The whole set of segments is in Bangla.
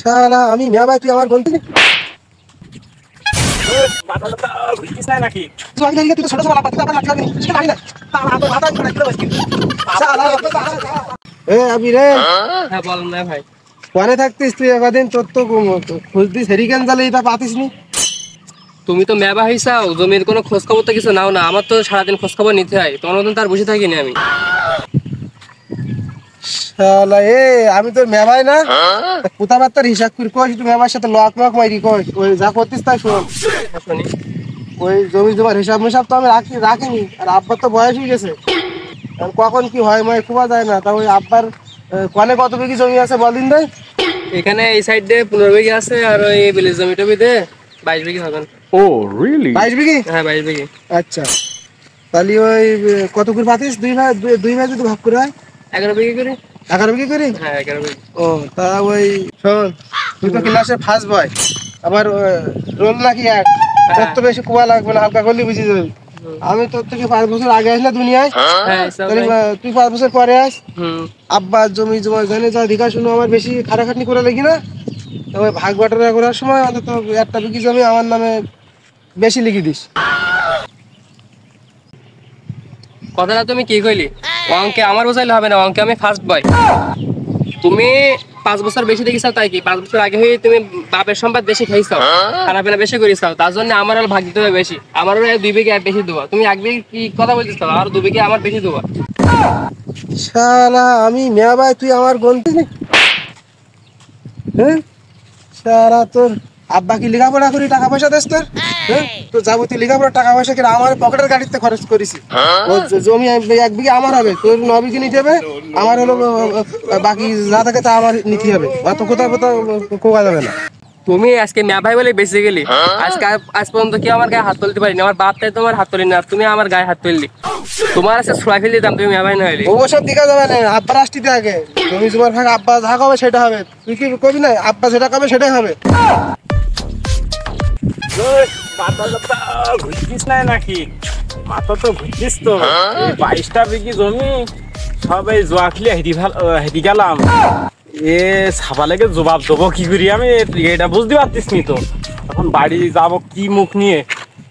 শালা আমি মিয়া ভাই তুই আমার বলতে মাথাটা ঘুরতিস না নাকি? তুই আগে তুই তো ছোট ছোট লাপাতি তারপর লাগবে সেটা লাড়ি না আমার মাথা ঘুরে দিল বসকি শালা এ আবি রে হ্যাঁ বল না ভাই। কোনে থাকতিস তুই একদিন তোর তো খুঁজতিস হেরিকেন জালে এটা পাতিস নি। তুমি তো মেবা হইছাও, জমির কোনো খোঁজ খবর তো কিছু নাও না। আমার তো সারাদিন খোঁজ খবর নিতে হয়, তোমার মতন তার বসে থাকিনি আমি। শালা এ আমি তোর মেভাই না কুতাবাত্তার হিসাব করে কই তুই মেভার সাথে লক মক মাইরি কই ওই যা করতিস তাই শোন শুনি। ওই জমি জমার হিসাব মিসাব তো আমি রাখিনি আর আব্বার তো বয়স হয়ে গেছে আর কখন কি হয় মই খুবা যায় না তা ওই আব্বার কোনে কত বিঘি জমি আছে বলদিন ভাই এখানে এই সাইড দিয়ে 15 বিঘি আছে, আর ওই বিলেজ জমি টবি দে 22 বিঘি হবেন। ও রিয়েলি? 22 বিঘি? হ্যাঁ 22 বিঘি। আচ্ছা তাহলে ওই কত করে পাতিস দুই ভাই যদি ভাগ করে হয় 11 বিঘি করে। 11 বিঘি করে? হ্যাঁ 11 বিঘি। ও তা ওই শোন তুই তো ক্লাসে ফার্স্ট বয় আবার রোল নাকি এক তোর তো বেশি কুয়া লাগবে না হালকা করলে বুঝে যাবি। আমি তোর থেকে 5 বছর আগে আসলে দুনিয়ায় হ্যাঁ তাহলে তুই 5 বছর পরে আস হুম। আব্বা জমি জমা জানে যা দেখাশুনো আমার বেশি খাটাখাটনি করে লাগি না তবে ভাগ বাটোয়ারা করার সময় অন্তত একটা বিঘি জমি আমার নামে বেশি লিখে দিস। কথাটা তুমি কি কইলি? অঙ্কে আমার বোঝাইলে হবে না, অঙ্কে আমি ফার্স্ট বয়। তুমি 5 বছর বেশি দেখিছাও তাই কি? 5 বছর আগে হয়ে তুমি বাপের সম্পদ বেশি খাইছাও, খারাপ না বেশি করিছাও, তার জন্য আমার আর ভাগ দিতে হবে বেশি। আমারও 2 বিঘে বেশি দেবো। তুমি 1 বিঘে কি কথা বলছিস? আর 2 বিঘে আমার বেশি দেবো। শালা আমি মেয়া ভাই তুই আমার গন্তি নি হ্যাঁ সারা তোর আব্বা কি লেখাপড়া করি টাকা পয়সা দেস তোর হ্যাঁ তো যাবতীয় লেখাপড়া টাকা পয়সা কিনা আমার পকেটের গাড়িতে খরচ করেছি ও জমি 1 বিঘা আমার হবে তোর 9 বিঘি নিতে হবে আমার হলো বাকি যা থাকে তা আমার নিতে হবে অত কোথাও কোয়া যাবে না। তুমি আজকে মেয়া ভাই বলে বেঁচে গেলি। আজ পর্যন্ত কেউ আমার গায়ে হাত তুলতে পারিনি, আমার বাপ তাই তোমার হাত তুলি না, তুমি আমার গায়ে হাত তুললি। তোমার আজকে ছড়াই ফেলে দিতাম, তুমি মেয়া ভাই না হইলি। ওসব দেখা যাবে না আব্বা রাষ্ট্রীতে আগে জমি জমার ভাগ আব্বা যা হবে সেটা হবে তুই কি করবি না আব্বা যেটা করবে সেটাই হবে। মাথাটা ঘুরতিস না নাকি? মাথা তো ঘুরতিস তো। 22টা বিঘি জমি সবাই জোয়া খেলে হেঁটে গেলাম। এ ছাপা লেগে জবাব দেবো কি করি আমি এটা বুঝতে পারতিস নি তো। এখন বাড়ি যাব কি মুখ নিয়ে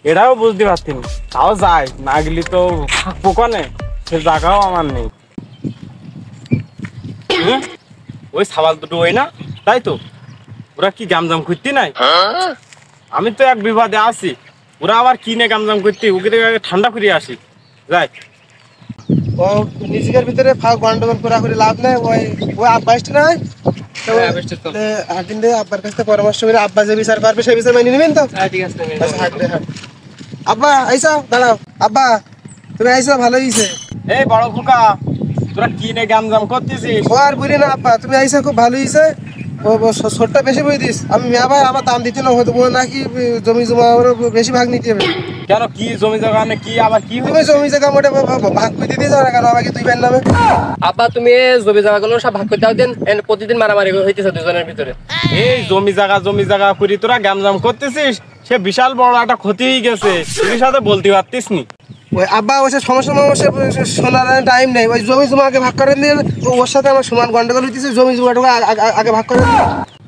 এটাও বুঝতে পারতি না। তাও যাই না গেলি তো থাকবো কনে, সে জায়গাও আমার নেই। ওই ছাবাল দুটো ওই না তাই তো ওরা কি গামজাম করতি নাই? আমি তো এক বিবাদে আছি, ওরা আবার কি নে গামজাম করতে ওকে ঠান্ডা করে আসি যাই। ও নিজের ভিতরে গন্ডগোল করে লাভ নেই ওই ওই আব্বাসটা নাই হাকিম দে আব্বার কাছ থেকে পরামর্শ করে আব্বা যে বিচার করবে সেই বিচার মেনে নেবেন তো? ঠিক আছে। আব্বা আইসা দাঁড়াও আব্বা তুমি আইসা ভালো হয়েছে। এই বড় খোকা তোরা কি নে গামজাম করতেছিস? ও আর বুঝি না আব্বা তুমি আইসা খুব ভালো হয়েছে ও ছোটটা বেশি বই দিস আমি মেয়া ভাই আমার দাম দিতে না হয়তো বলে নাকি জমি জমা বেশি ভাগ নিতে হবে। কেন কি জমি জায়গা কি আবার কি তুমি জমি জায়গা মোটে ভাগ করে দিয়ে যাও না কেন আমাকে দুই ভাইয়ের নামে? আব্বা তুমি জমি জায়গাগুলো সব ভাগ করে দাও দেন, প্রতিদিন মারামারি হইতেছে দুজনের ভিতরে। এই জমি জায়গা করি তোরা গামজাম করতেছিস, সে বিশাল বড় একটা ক্ষতি হয়ে গেছে, তুই সাথে বলতে পারতিস নি। ওই আব্বা ওসব সমস্যা শোনার টাইম নেই ওই জমি জমা আগে ভাগ করে দিয়ে ওর সাথে আমার সমান গন্ডগোল হইতেছে জমি জমাটুকু আগে ভাগ করে।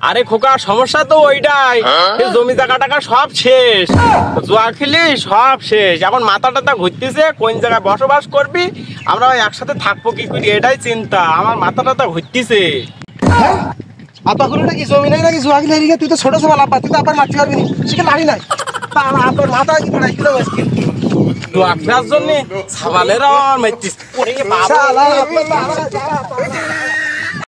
আরে খোকা সমস্যা তো ওইটাই, জমি জায়গা টাকা সব শেষ, জোয়া খেলি সব শেষ, এখন মাথা টাথা ঘুরতেছে কোন জায়গায় বসবাস করবি, আমরা একসাথে থাকবো কি করি এটাই চিন্তা, আমার মাথা টাথা ঘুরতেছে। আব্বা কোনো নাকি জমি নাই নাকি জোয়া খেলে তুই তো ছোট সবাল আব্বা তুই তো আব্বার মারতে পারবি না সেটা লাড়ি নাই আব্বার মাথা কি পড়াই কিলো আজকে জোয়া খেলার জন্য সাবালের আমার মারতিস।